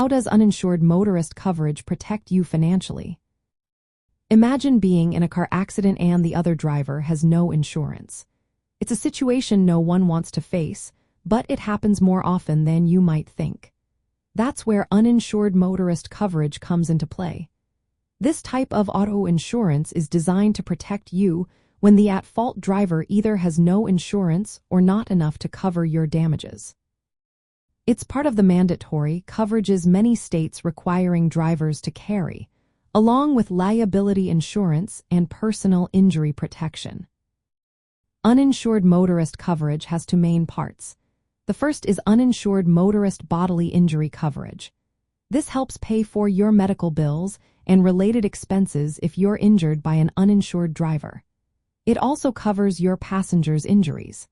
How does uninsured motorist coverage protect you financially? Imagine being in a car accident and the other driver has no insurance. It's a situation no one wants to face, but it happens more often than you might think. That's where uninsured motorist coverage comes into play. This type of auto insurance is designed to protect you when the at-fault driver either has no insurance or not enough to cover your damages. It's part of the mandatory coverages many states requiring drivers to carry, along with liability insurance and personal injury protection. Uninsured motorist coverage has two main parts. The first is uninsured motorist bodily injury coverage. This helps pay for your medical bills and related expenses if you're injured by an uninsured driver. It also covers your passengers' injuries.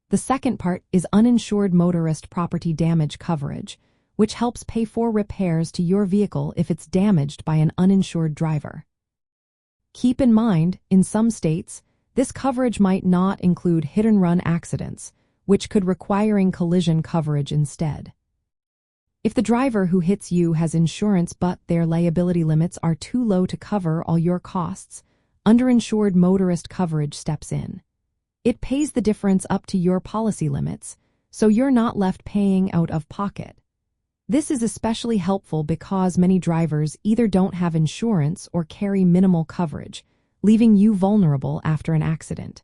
The second part is uninsured motorist property damage coverage, which helps pay for repairs to your vehicle if it's damaged by an uninsured driver. Keep in mind, in some states, this coverage might not include hit-and-run accidents, which could require collision coverage instead. If the driver who hits you has insurance but their liability limits are too low to cover all your costs, underinsured motorist coverage steps in. It pays the difference up to your policy limits, so you're not left paying out of pocket. This is especially helpful because many drivers either don't have insurance or carry minimal coverage, leaving you vulnerable after an accident.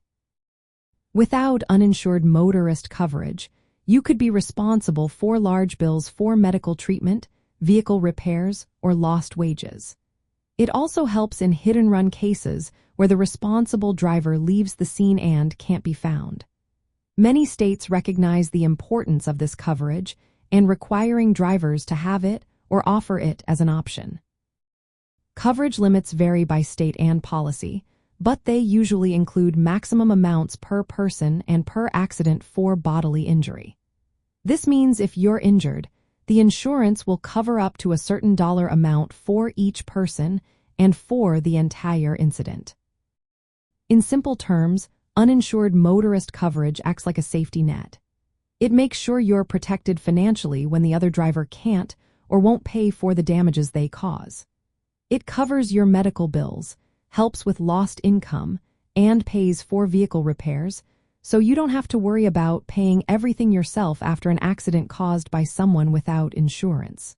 Without uninsured motorist coverage, you could be responsible for large bills for medical treatment, vehicle repairs, or lost wages. It also helps in hit-and-run cases where the responsible driver leaves the scene and can't be found. Many states recognize the importance of this coverage and requiring drivers to have it or offer it as an option. Coverage limits vary by state and policy, but they usually include maximum amounts per person and per accident for bodily injury. This means if you're injured, the insurance will cover up to a certain dollar amount for each person and for the entire incident. In simple terms, uninsured motorist coverage acts like a safety net. It makes sure you're protected financially when the other driver can't or won't pay for the damages they cause. It covers your medical bills, helps with lost income, and pays for vehicle repairs, so you don't have to worry about paying everything yourself after an accident caused by someone without insurance.